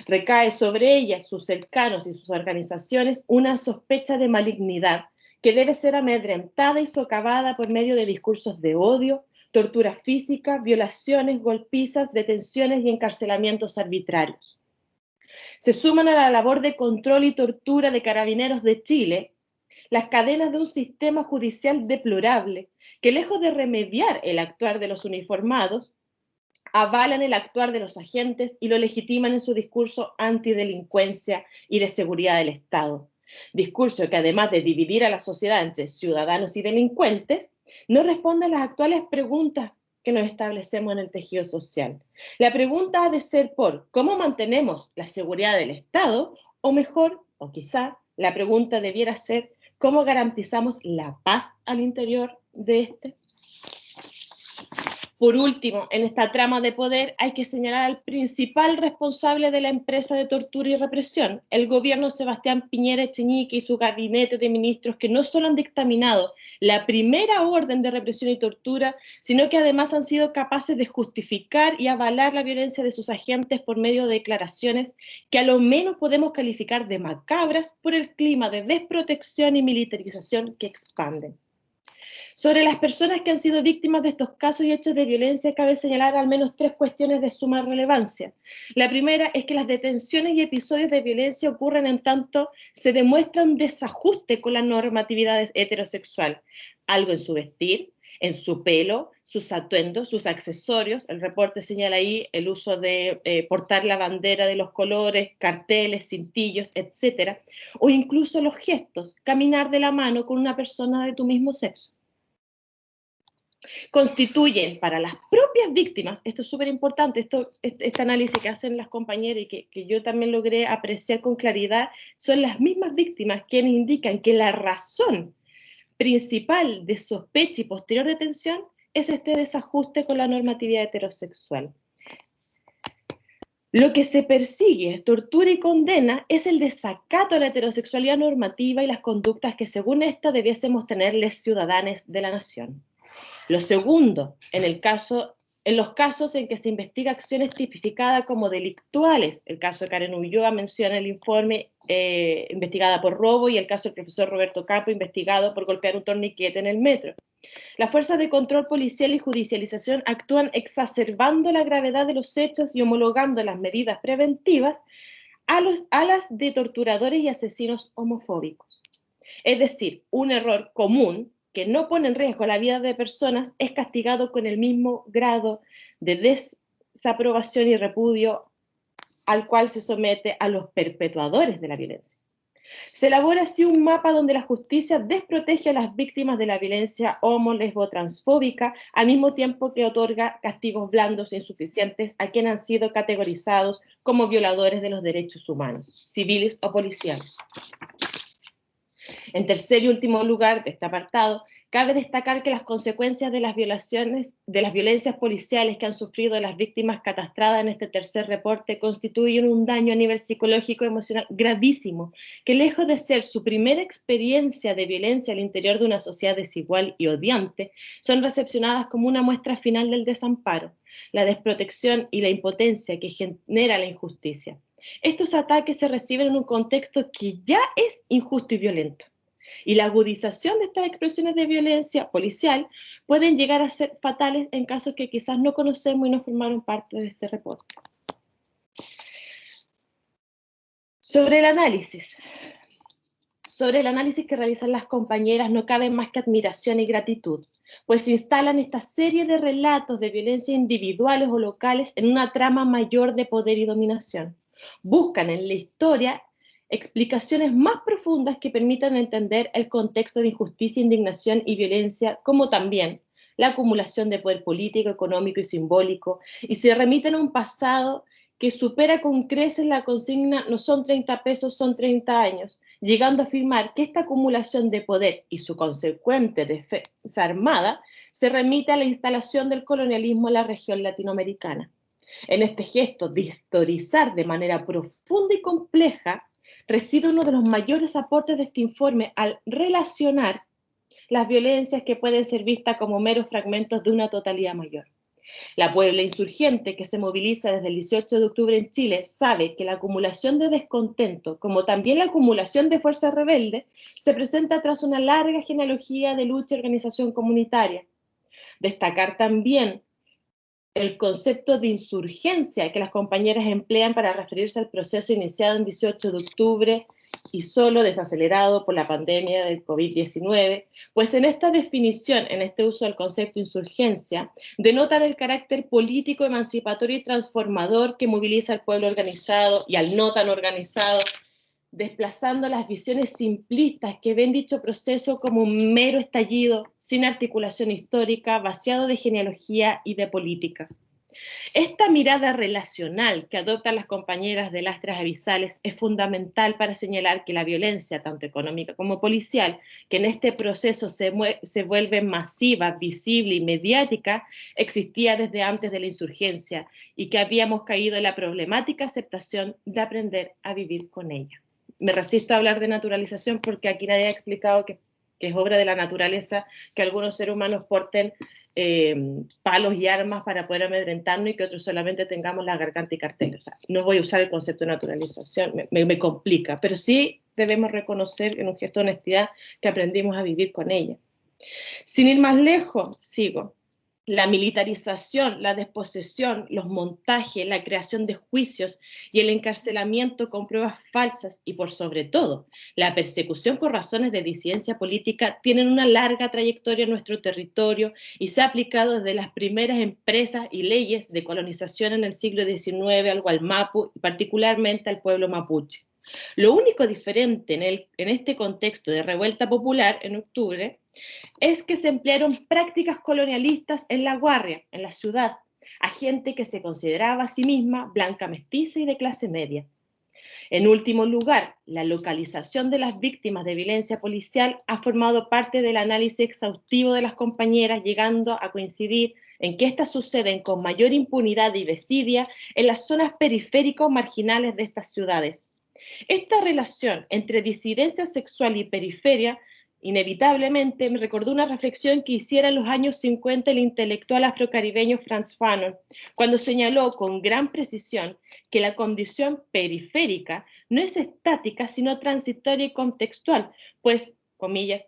Recae sobre ellas, sus cercanos y sus organizaciones, una sospecha de malignidad que debe ser amedrentada y socavada por medio de discursos de odio, tortura física, violaciones, golpizas, detenciones y encarcelamientos arbitrarios. Se suman a la labor de control y tortura de Carabineros de Chile las cadenas de un sistema judicial deplorable que, lejos de remediar el actuar de los uniformados, avalan el actuar de los agentes y lo legitiman en su discurso antidelincuencia y de seguridad del Estado. Discurso que, además de dividir a la sociedad entre ciudadanos y delincuentes, no responde a las actuales preguntas que nos establecemos en el tejido social. La pregunta ha de ser por ¿cómo mantenemos la seguridad del Estado? O mejor, o quizá, la pregunta debiera ser ¿cómo garantizamos la paz al interior de este? Por último, en esta trama de poder hay que señalar al principal responsable de la empresa de tortura y represión, el gobierno Sebastián Piñera Echenique y su gabinete de ministros, que no solo han dictaminado la primera orden de represión y tortura, sino que además han sido capaces de justificar y avalar la violencia de sus agentes por medio de declaraciones que a lo menos podemos calificar de macabras por el clima de desprotección y militarización que expanden. Sobre las personas que han sido víctimas de estos casos y hechos de violencia, cabe señalar al menos 3 cuestiones de suma relevancia. La primera es que las detenciones y episodios de violencia ocurren en tanto se demuestra un desajuste con la normatividad heterosexual. Algo en su vestir, en su pelo, sus atuendos, sus accesorios. El reporte señala ahí el uso de portar la bandera de los colores, carteles, cintillos, etc. O incluso los gestos, caminar de la mano con una persona de tu mismo sexo. Constituyen para las propias víctimas, esto es súper importante, este análisis que hacen las compañeras y que yo también logré apreciar con claridad, son las mismas víctimas quienes indican que la razón principal de sospecha y posterior detención es este desajuste con la normatividad heterosexual. Lo que se persigue, tortura y condena es el desacato a la heterosexualidad normativa y las conductas que según esta debiésemos tenerles ciudadanos de la nación. Lo segundo, en los casos en que se investiga acciones tipificadas como delictuales, el caso de Karen Ulloa menciona el informe investigada por robo, y el caso del profesor Roberto Campo, investigado por golpear un torniquete en el metro. Las fuerzas de control policial y judicialización actúan exacerbando la gravedad de los hechos y homologando las medidas preventivas a las de torturadores y asesinos homofóbicos. Es decir, un error común que no pone en riesgo la vida de personas es castigado con el mismo grado de desaprobación y repudio al cual se somete a los perpetuadores de la violencia. Se elabora así un mapa donde la justicia desprotege a las víctimas de la violencia homo, lesbo, transfóbica, al mismo tiempo que otorga castigos blandos e insuficientes a quienes han sido categorizados como violadores de los derechos humanos, civiles o policiales. En tercer y último lugar de este apartado, cabe destacar que las consecuencias de las violencias policiales que han sufrido las víctimas catastradas en este tercer reporte constituyen un daño a nivel psicológico y emocional gravísimo, que lejos de ser su primera experiencia de violencia al interior de una sociedad desigual y odiante, son recepcionadas como una muestra final del desamparo, la desprotección y la impotencia que genera la injusticia. Estos ataques se reciben en un contexto que ya es injusto y violento. Y la agudización de estas expresiones de violencia policial pueden llegar a ser fatales en casos que quizás no conocemos y no formaron parte de este reporte. Sobre el análisis que realizan las compañeras no cabe más que admiración y gratitud, pues se instalan esta serie de relatos de violencia individuales o locales en una trama mayor de poder y dominación. Buscan en la historia explicaciones más profundas que permitan entender el contexto de injusticia, indignación y violencia, como también la acumulación de poder político, económico y simbólico, y se remiten a un pasado que supera con creces la consigna no son 30 pesos, son 30 años, llegando a afirmar que esta acumulación de poder y su consecuente defensa armada se remite a la instalación del colonialismo en la región latinoamericana. En este gesto de historizar de manera profunda y compleja reside uno de los mayores aportes de este informe al relacionar las violencias que pueden ser vistas como meros fragmentos de una totalidad mayor. La Puebla insurgente, que se moviliza desde el 18 de octubre en Chile, sabe que la acumulación de descontento, como también la acumulación de fuerzas rebeldes, se presenta tras una larga genealogía de lucha y organización comunitaria. Destacar también el concepto de insurgencia que las compañeras emplean para referirse al proceso iniciado el 18 de octubre y solo desacelerado por la pandemia del COVID-19, pues en esta definición, en este uso del concepto de insurgencia, denotan el carácter político, emancipatorio y transformador que moviliza al pueblo organizado y al no tan organizado, desplazando las visiones simplistas que ven dicho proceso como un mero estallido, sin articulación histórica, vaciado de genealogía y de política. Esta mirada relacional que adoptan las compañeras de Lastres Avisales es fundamental para señalar que la violencia, tanto económica como policial, que en este proceso se vuelve masiva, visible y mediática, existía desde antes de la insurgencia y que habíamos caído en la problemática aceptación de aprender a vivir con ella. Me resisto a hablar de naturalización porque aquí nadie ha explicado que es obra de la naturaleza que algunos seres humanos porten palos y armas para poder amedrentarnos y que otros solamente tengamos la garganta y cartel. O sea, no voy a usar el concepto de naturalización, me complica, pero sí debemos reconocer en un gesto de honestidad que aprendimos a vivir con ella. Sin ir más lejos, sigo. La militarización, la desposesión, los montajes, la creación de juicios y el encarcelamiento con pruebas falsas y, por sobre todo, la persecución por razones de disidencia política tienen una larga trayectoria en nuestro territorio y se ha aplicado desde las primeras empresas y leyes de colonización en el siglo XIX al Gualmapu y particularmente al pueblo mapuche. Lo único diferente en este contexto de revuelta popular en octubre es que se emplearon prácticas colonialistas en La Guardia, en la ciudad, a gente que se consideraba a sí misma blanca mestiza y de clase media. En último lugar, la localización de las víctimas de violencia policial ha formado parte del análisis exhaustivo de las compañeras, llegando a coincidir en que estas suceden con mayor impunidad y desidia en las zonas periféricas marginales de estas ciudades. Esta relación entre disidencia sexual y periferia inevitablemente me recordó una reflexión que hiciera en los años 50 el intelectual afrocaribeño Frantz Fanon, cuando señaló con gran precisión que la condición periférica no es estática, sino transitoria y contextual, pues, comillas,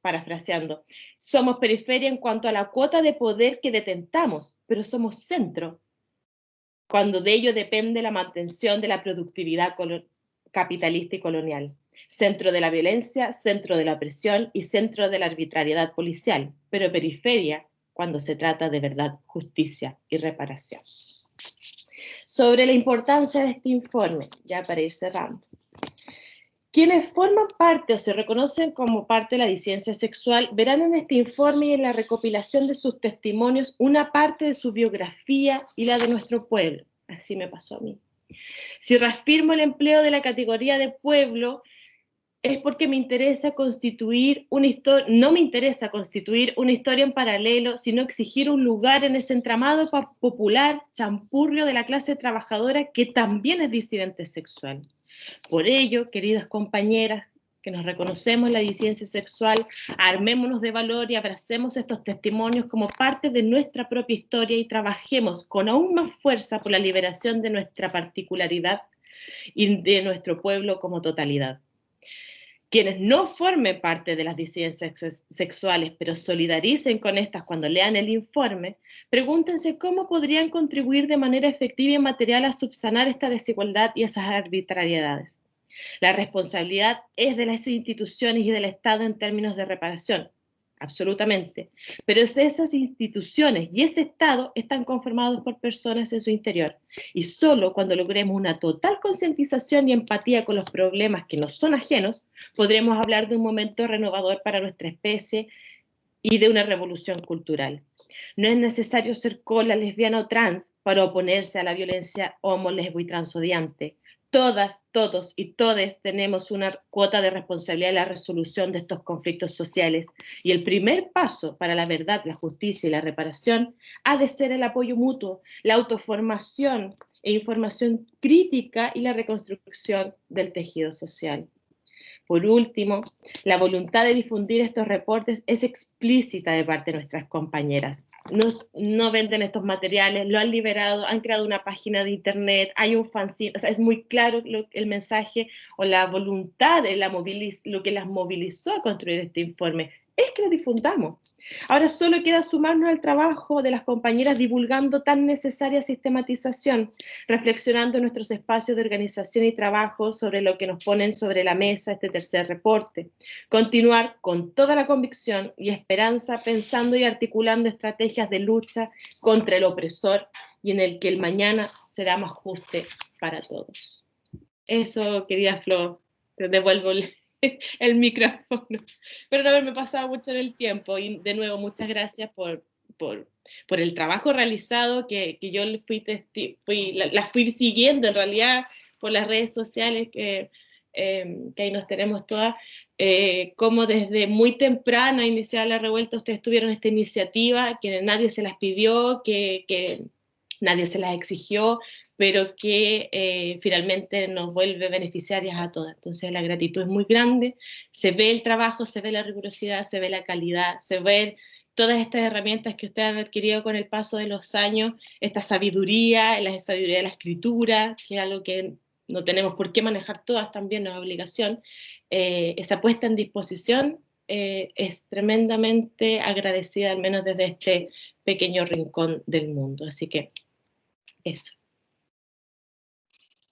parafraseando, somos periferia en cuanto a la cuota de poder que detentamos, pero somos centro, cuando de ello depende la mantención de la productividad capitalista y colonial. Centro de la violencia, centro de la opresión y centro de la arbitrariedad policial, pero periferia cuando se trata de verdad, justicia y reparación. Sobre la importancia de este informe, ya para ir cerrando. Quienes forman parte o se reconocen como parte de la disidencia sexual verán en este informe y en la recopilación de sus testimonios una parte de su biografía y la de nuestro pueblo. Así me pasó a mí. Si reafirmo el empleo de la categoría de pueblo, es porque me interesa constituir una historia, no me interesa constituir una historia en paralelo, sino exigir un lugar en ese entramado popular champurrio de la clase trabajadora que también es disidente sexual. Por ello, queridas compañeras, que nos reconocemos la disidencia sexual, armémonos de valor y abracemos estos testimonios como parte de nuestra propia historia y trabajemos con aún más fuerza por la liberación de nuestra particularidad y de nuestro pueblo como totalidad. Quienes no formen parte de las disidencias sexuales, pero solidaricen con estas cuando lean el informe, pregúntense cómo podrían contribuir de manera efectiva y material a subsanar esta desigualdad y esas arbitrariedades. La responsabilidad es de las instituciones y del Estado en términos de reparación, absolutamente, pero esas instituciones y ese Estado están conformados por personas en su interior, y solo cuando logremos una total concientización y empatía con los problemas que nos son ajenos, podremos hablar de un momento renovador para nuestra especie y de una revolución cultural. No es necesario ser cola, lesbiana o trans para oponerse a la violencia homo, lesbo y transodiante. Todas, todos y todes tenemos una cuota de responsabilidad en la resolución de estos conflictos sociales, y el primer paso para la verdad, la justicia y la reparación ha de ser el apoyo mutuo, la autoformación e información crítica y la reconstrucción del tejido social. Por último, la voluntad de difundir estos reportes es explícita de parte de nuestras compañeras. No venden estos materiales, lo han liberado, han creado una página de internet, hay un fanzine, o sea, es muy claro el mensaje o la voluntad de lo que las movilizó a construir este informe, es que lo difundamos. Ahora solo queda sumarnos al trabajo de las compañeras divulgando tan necesaria sistematización, reflexionando en nuestros espacios de organización y trabajo sobre lo que nos ponen sobre la mesa este tercer reporte. Continuar con toda la convicción y esperanza pensando y articulando estrategias de lucha contra el opresor y en el que el mañana será más justo para todos. Eso, querida Flor, te devuelvo el micrófono. Pero no haberme pasado mucho en el tiempo y de nuevo muchas gracias por el trabajo realizado que yo la fui siguiendo en realidad por las redes sociales que ahí nos tenemos todas, como desde muy temprano iniciada la revuelta ustedes tuvieron esta iniciativa, que nadie se las pidió, que nadie se las exigió, pero que finalmente nos vuelve beneficiarias a todas. Entonces la gratitud es muy grande, se ve el trabajo, se ve la rigurosidad, se ve la calidad, se ven todas estas herramientas que ustedes han adquirido con el paso de los años, esta sabiduría, la sabiduría de la escritura, que es algo que no tenemos por qué manejar todas, también no es obligación, esa puesta en disposición es tremendamente agradecida, al menos desde este pequeño rincón del mundo. Así que eso.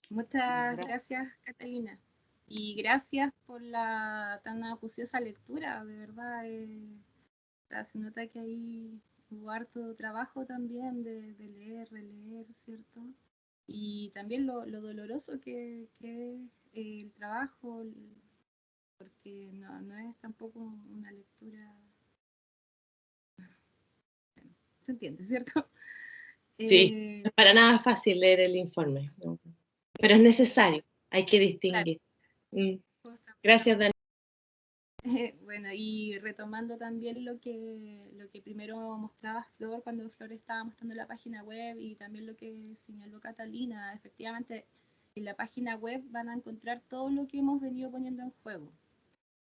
Muchas gracias, Catalina. Y gracias por la tan acuciosa lectura, de verdad. Se nota que ahí hubo harto trabajo también de leer, releer, ¿cierto? Y también lo doloroso que es el trabajo, porque no es tampoco una lectura... Bueno, se entiende, ¿cierto? Sí, no es para nada fácil leer el informe, ¿no? Pero es necesario, hay que distinguir. Claro. Gracias, Dani. Bueno, y retomando también lo que primero mostraba Flor, cuando Flor estaba mostrando la página web, y también lo que señaló Catalina, efectivamente en la página web van a encontrar todo lo que hemos venido poniendo en juego.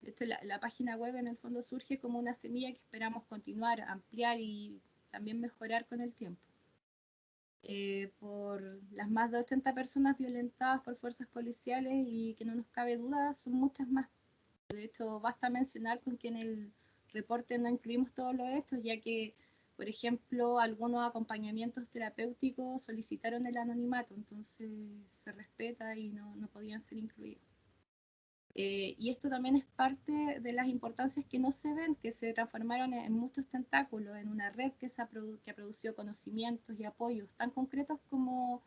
De hecho, la página web en el fondo surge como una semilla que esperamos continuar, ampliar y también mejorar con el tiempo. Por las más de 80 personas violentadas por fuerzas policiales y que no nos cabe duda, son muchas más. De hecho, basta mencionar con que en el reporte no incluimos todos los hechos, ya que, por ejemplo, algunos acompañamientos terapéuticos solicitaron el anonimato, entonces se respeta y no podían ser incluidos. Y esto también es parte de las importancias que no se ven, que se transformaron en muchos tentáculos, en una red que ha producido conocimientos y apoyos tan concretos como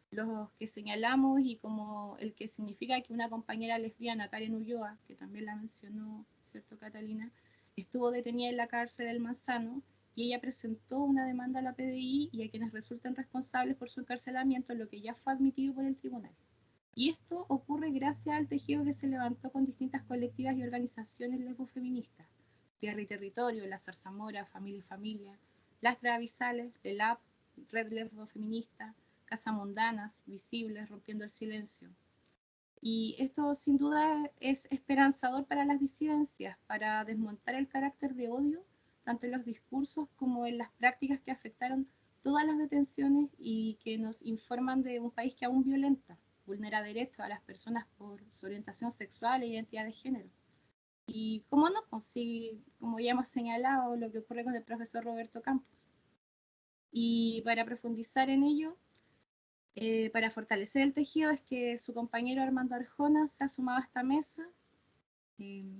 los que señalamos y como el que significa que una compañera lesbiana, Karen Ulloa, que también la mencionó, ¿cierto, Catalina?, estuvo detenida en la cárcel del Manzano y ella presentó una demanda a la PDI y a quienes resulten responsables por su encarcelamiento, lo que ya fue admitido por el tribunal. Y esto ocurre gracias al tejido que se levantó con distintas colectivas y organizaciones lesbofeministas. Tierra y Territorio, La Zarzamora, Familia y Familia, Las Gravisales, LELAP, Red Lesbofeminista, Casamundanas, Visibles, Rompiendo el Silencio. Y esto sin duda es esperanzador para las disidencias, para desmontar el carácter de odio, tanto en los discursos como en las prácticas que afectaron todas las detenciones y que nos informan de un país que aún violenta, vulnera derechos a las personas por su orientación sexual e identidad de género. Y cómo no, pues sí, como ya hemos señalado, lo que ocurre con el profesor Roberto Campos. Y para profundizar en ello, para fortalecer el tejido, es que su compañero Armando Arjona se ha sumado a esta mesa.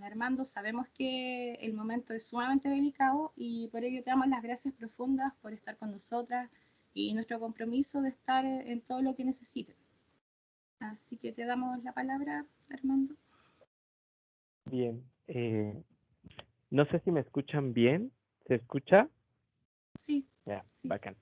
Armando, sabemos que el momento es sumamente delicado y por ello te damos las gracias profundas por estar con nosotras y nuestro compromiso de estar en todo lo que necesiten. Así que te damos la palabra, Armando. Bien, no sé si me escuchan bien. ¿Se escucha? Sí. Ya, Sí. bacán.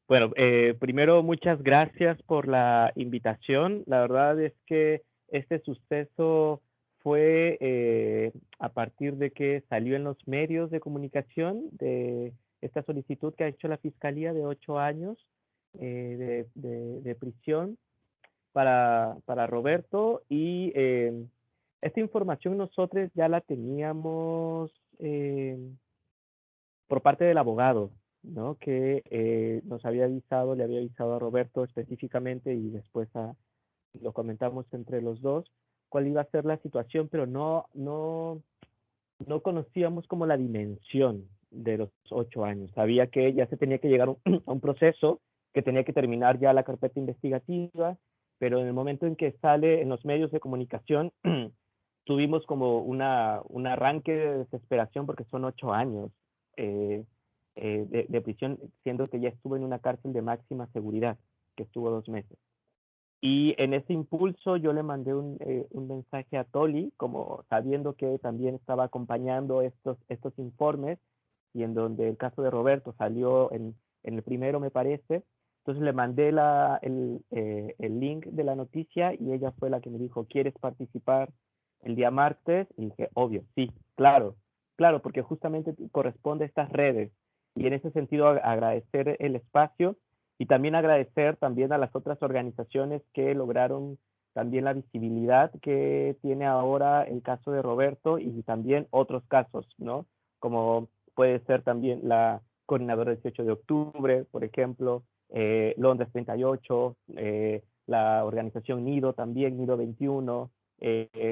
Bueno, primero muchas gracias por la invitación. La verdad es que este suceso fue a partir de que salió en los medios de comunicación de esta solicitud que ha hecho la Fiscalía de 8 años de prisión para Roberto, y esta información nosotros ya la teníamos por parte del abogado, ¿no? Que nos había avisado, le había avisado a Roberto específicamente y después lo comentamos entre los dos cuál iba a ser la situación, pero no conocíamos como la dimensión de los 8 años. Sabía que ya se tenía que llegar a un proceso, que tenía que terminar ya la carpeta investigativa, pero en el momento en que sale en los medios de comunicación, tuvimos como un arranque de desesperación porque son 8 años de prisión, siendo que ya estuvo en una cárcel de máxima seguridad, que estuvo 2 meses. Y en ese impulso yo le mandé un mensaje a Toli, como sabiendo que también estaba acompañando estos informes, y en donde el caso de Roberto salió en el primero, me parece. Entonces le mandé el link de la noticia y ella fue la que me dijo, ¿quieres participar el día martes? Y dije, obvio, sí, claro, porque justamente corresponde a estas redes. Y en ese sentido agradecer el espacio y también agradecer también a las otras organizaciones que lograron también la visibilidad que tiene ahora el caso de Roberto y también otros casos, ¿no? Como puede ser también la Coordinadora 18 de Octubre, por ejemplo, Londres 38, la organización Nido también, Nido 21,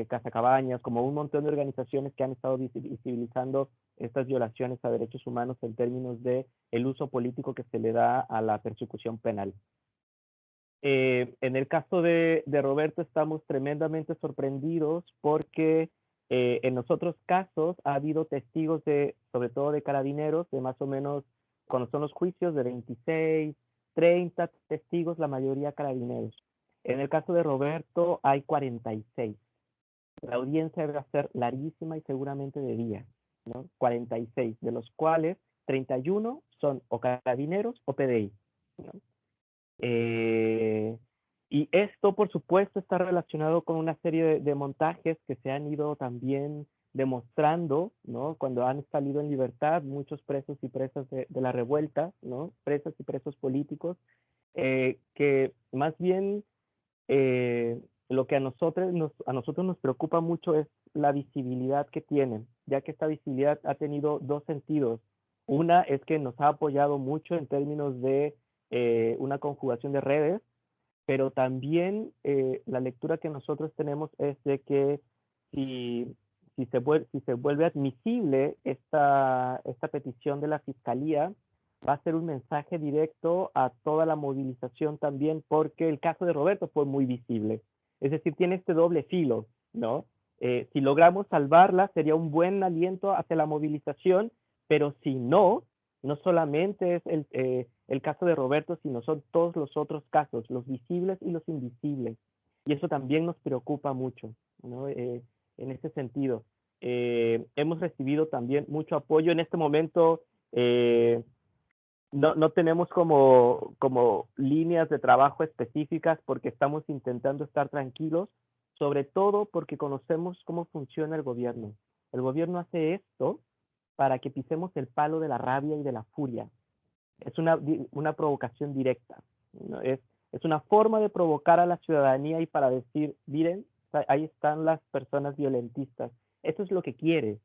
Casa Cabañas, como un montón de organizaciones que han estado visibilizando estas violaciones a derechos humanos en términos de el uso político que se le da a la persecución penal. En el caso de Roberto estamos tremendamente sorprendidos porque en los otros casos ha habido testigos sobre todo de carabineros, de más o menos, cuando son los juicios, de 26, 30 testigos, la mayoría carabineros. En el caso de Roberto hay 46. La audiencia debe ser larguísima y seguramente de día, ¿no? 46, de los cuales 31 son o carabineros o PDI, ¿no? Y esto, por supuesto, está relacionado con una serie de montajes que se han ido también demostrando, ¿no? Cuando han salido en libertad muchos presos y presas de la revuelta, ¿no? Presas y presos políticos, que más bien Lo que a nosotros nos preocupa mucho es la visibilidad que tienen, ya que esta visibilidad ha tenido dos sentidos. Una es que nos ha apoyado mucho en términos de una conjugación de redes, pero también la lectura que nosotros tenemos es de que si se vuelve admisible esta petición de la Fiscalía, va a ser un mensaje directo a toda la movilización también, porque el caso de Roberto fue muy visible. Es decir, tiene este doble filo, ¿no? Si logramos salvarla, sería un buen aliento hacia la movilización, pero si no, no solamente es el caso de Roberto, sino son todos los otros casos, los visibles y los invisibles. Y eso también nos preocupa mucho, ¿no? En ese sentido. Hemos recibido también mucho apoyo. En este momento no tenemos como líneas de trabajo específicas porque estamos intentando estar tranquilos, sobre todo porque conocemos cómo funciona el gobierno. El gobierno hace esto para que pisemos el palo de la rabia y de la furia. Es una provocación directa, ¿no? Es una forma de provocar a la ciudadanía y para decir, miren, ahí están las personas violentistas. Eso es lo que quiere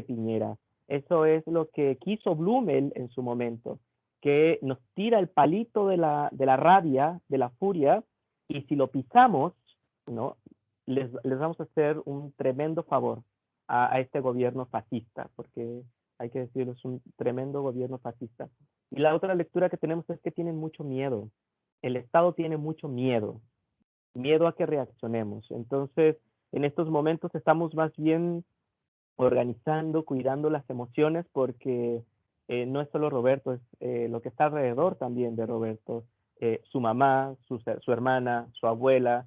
Piñera. Eso es lo que quiso Blumel en su momento, que nos tira el palito de la rabia, de la furia, y si lo pisamos, ¿no? Les vamos a hacer un tremendo favor a este gobierno fascista, porque hay que decirlo, es un tremendo gobierno fascista. Y la otra lectura que tenemos es que tienen mucho miedo. El Estado tiene mucho miedo a que reaccionemos. Entonces, en estos momentos estamos más bien organizando, cuidando las emociones, porque no es solo Roberto, es lo que está alrededor también de Roberto, su mamá, su hermana, su abuela,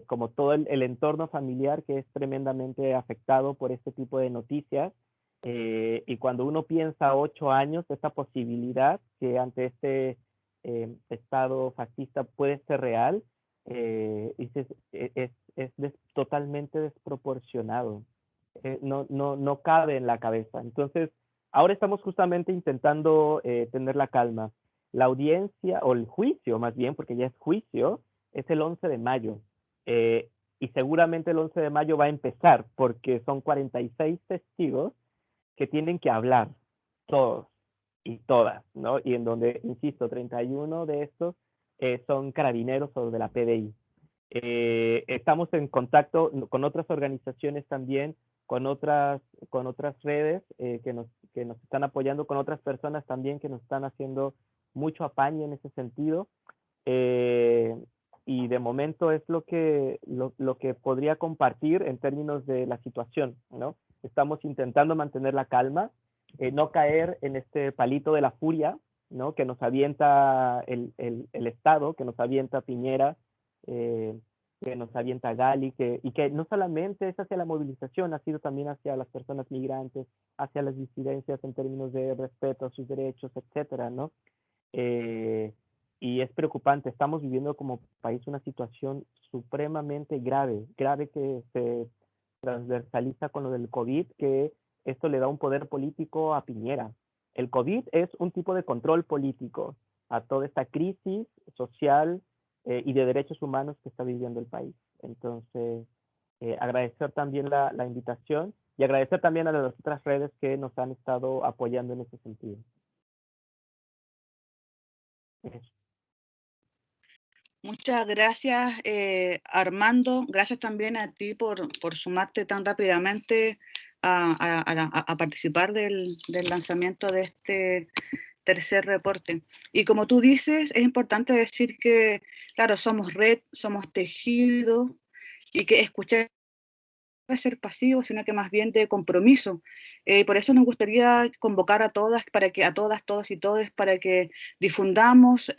como todo el entorno familiar que es tremendamente afectado por este tipo de noticias. Y cuando uno piensa 8 años, esta posibilidad que ante este Estado fascista puede ser real, es totalmente desproporcionado. No cabe en la cabeza. Entonces, ahora estamos justamente intentando tener la calma. La audiencia, o el juicio más bien, porque ya es juicio, es el 11 de mayo. Y seguramente el 11 de mayo va a empezar, porque son 46 testigos que tienen que hablar, todos y todas, ¿no? Y en donde, insisto, 31 de estos son carabineros o de la PDI. Estamos en contacto con otras organizaciones también, con otras redes que nos están apoyando, con otras personas también que nos están haciendo mucho apaño en ese sentido. Y de momento es lo que podría compartir en términos de la situación, ¿no? Estamos intentando mantener la calma, no caer en este palito de la furia, ¿no? Que nos avienta el Estado, que nos avienta Piñera, que nos avienta Gali, y que no solamente es hacia la movilización, ha sido también hacia las personas migrantes, hacia las disidencias en términos de respeto a sus derechos, etcétera, ¿no? Y es preocupante. Estamos viviendo como país una situación supremamente grave que se transversaliza con lo del COVID, que esto le da un poder político a Piñera. El COVID es un tipo de control político a toda esta crisis social y de derechos humanos que está viviendo el país. Entonces, agradecer también la invitación y agradecer también a las otras redes que nos han estado apoyando en ese sentido. Eso. Muchas gracias, Armando. Gracias también a ti por sumarte tan rápidamente a participar del lanzamiento de este tercer reporte. Y como tú dices, es importante decir que, claro, somos red, somos tejido, y que escuchar no es ser pasivo, sino que más bien de compromiso. Por eso nos gustaría convocar a todas, todos y todes, para que difundamos,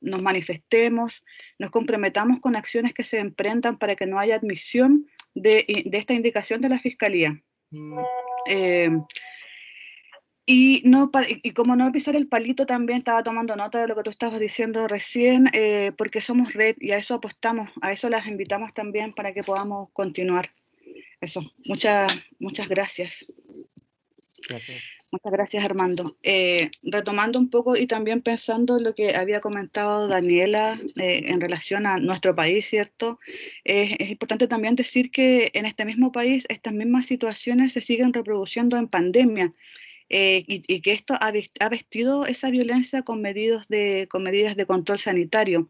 nos manifestemos, nos comprometamos con acciones que se emprendan para que no haya admisión de esta indicación de la Fiscalía. Y como no pisar el palito, también estaba tomando nota de lo que tú estabas diciendo recién, porque somos red y a eso apostamos, a eso las invitamos también para que podamos continuar. Eso, muchas gracias. Gracias. Muchas gracias, Armando. Retomando un poco y también pensando en lo que había comentado Daniela en relación a nuestro país, ¿cierto? Es importante también decir que en este mismo país estas mismas situaciones se siguen reproduciendo en pandemia y que esto ha vestido esa violencia con medidas de control sanitario,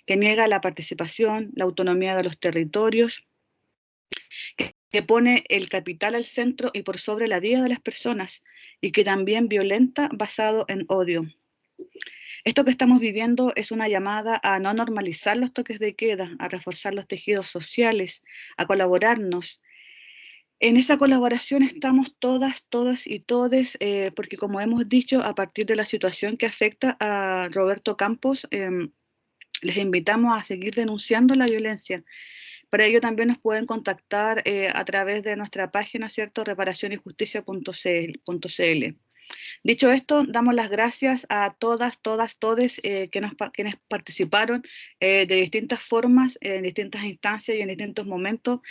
que niega la participación, la autonomía de los territorios, que pone el capital al centro y por sobre la vida de las personas, y que también violenta basado en odio. Esto que estamos viviendo es una llamada a no normalizar los toques de queda, a reforzar los tejidos sociales, a colaborarnos. En esa colaboración estamos todas y todes, porque como hemos dicho, a partir de la situación que afecta a Roberto Campos, les invitamos a seguir denunciando la violencia. Para ello también nos pueden contactar a través de nuestra página, ¿cierto? reparacionyjusticia.cl. Dicho esto, damos las gracias a todas, todes quienes participaron de distintas formas, en distintas instancias y en distintos momentos.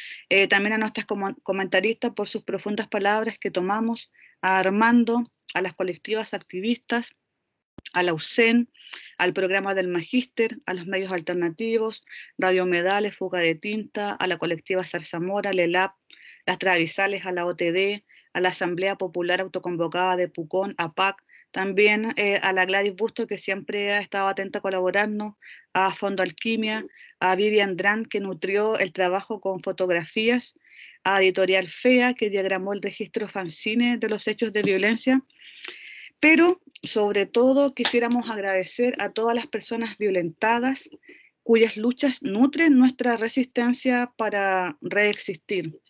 También a nuestras comentaristas por sus profundas palabras que tomamos, a Armando, a las colectivas activistas, a la UCEN, al programa del Magíster, a los medios alternativos, Radio Humedales, Fuga de Tinta, a la colectiva Zarzamora, LELAP, las Travisales, a la OTD, a la Asamblea Popular Autoconvocada de Pucón, APAC, también a la Gladys Busto, que siempre ha estado atenta a colaborarnos, a Fondo Alquimia, a Vivian Dran, que nutrió el trabajo con fotografías, a Editorial FEA, que diagramó el registro fanzine de los hechos de violencia, pero sobre todo quisiéramos agradecer a todas las personas violentadas cuyas luchas nutren nuestra resistencia para reexistir.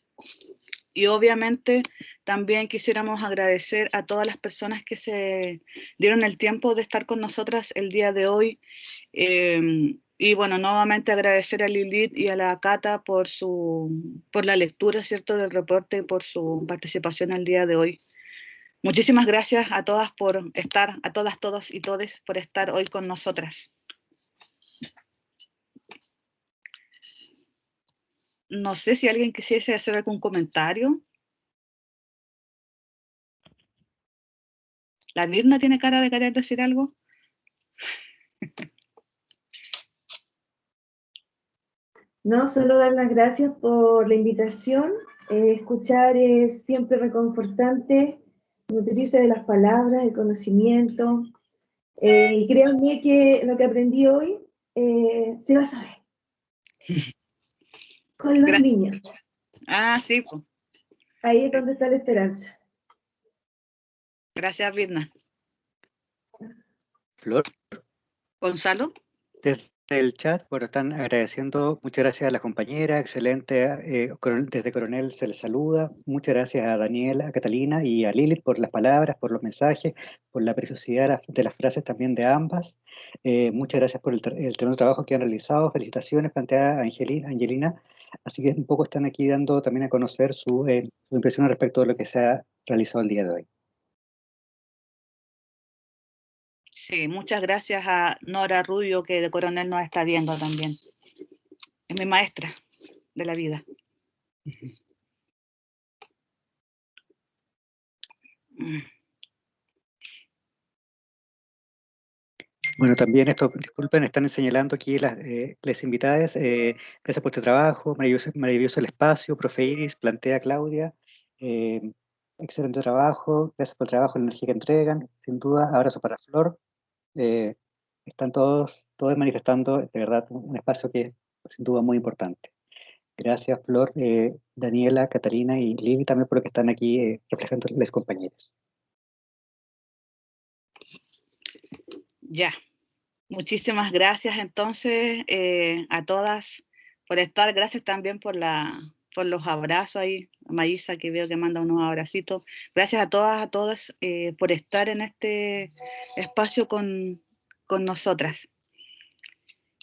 Y obviamente también quisiéramos agradecer a todas las personas que se dieron el tiempo de estar con nosotras el día de hoy. Y bueno, nuevamente agradecer a Lilith y a la Cata por la lectura, ¿cierto?, del reporte y por su participación el día de hoy. Muchísimas gracias a todas por estar, a todas, todos y todes por estar hoy con nosotras. No sé si alguien quisiese hacer algún comentario. ¿La Mirna tiene cara de querer decir algo? No, solo dar las gracias por la invitación. Escuchar es siempre reconfortante, nutrirse de las palabras, del conocimiento. Y créanme que lo que aprendí hoy se va a saber. Con los niños. Ah, sí. Pues. Ahí es donde está la esperanza. Gracias, Mirna. Flor. Gonzalo. Desde el chat, bueno, están agradeciendo, muchas gracias a la compañera, excelente, desde Coronel se les saluda, muchas gracias a Daniela, a Catalina y a Lilith por las palabras, por los mensajes, por la preciosidad de las frases también de ambas, muchas gracias por el tremendo trabajo que han realizado, felicitaciones, plantea Angelina, así que un poco están aquí dando también a conocer su impresión respecto de lo que se ha realizado el día de hoy. Sí, muchas gracias a Nora Rubio, que de Coronel nos está viendo también. Es mi maestra de la vida. Bueno, también esto, disculpen, están señalando aquí las invitadas. Gracias por este trabajo, maravilloso el espacio, profe Iris, plantea Claudia. Excelente trabajo, gracias por el trabajo, la energía que entregan. Sin duda, abrazo para Flor. Están todos manifestando, de verdad, un espacio que es sin duda muy importante. Gracias, Flor, Daniela, Catalina y Lili también por lo que están aquí reflejando las compañeras. Ya. Muchísimas gracias entonces a todas por estar. Gracias también por los abrazos ahí. Maísa, que veo que manda unos abracitos. Gracias a todas por estar en este espacio con nosotras.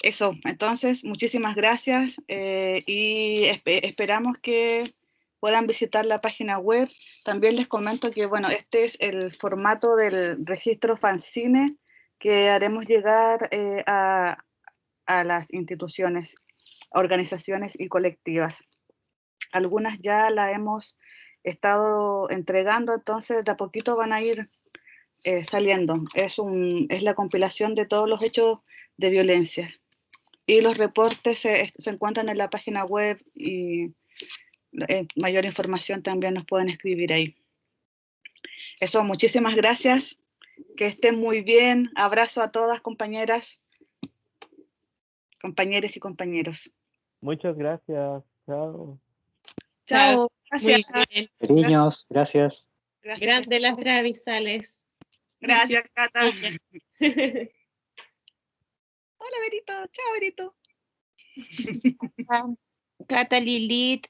Eso, entonces, muchísimas gracias y esperamos que puedan visitar la página web. También les comento que, bueno, este es el formato del registro fanzine que haremos llegar a las instituciones, organizaciones y colectivas. Algunas ya la hemos estado entregando, entonces de a poquito van a ir saliendo. Es la compilación de todos los hechos de violencia. Y los reportes se encuentran en la página web y mayor información también nos pueden escribir ahí. Eso, muchísimas gracias. Que estén muy bien. Abrazo a todas, compañeras, compañeros y compañeros. Muchas gracias. Chao. Chao. Muy Gracias. bien. Cariños, gracias. Gracias. Grande las Travisales. Gracias, Cata. Hola, Berito. Chao, Berito. Cata, Lilith,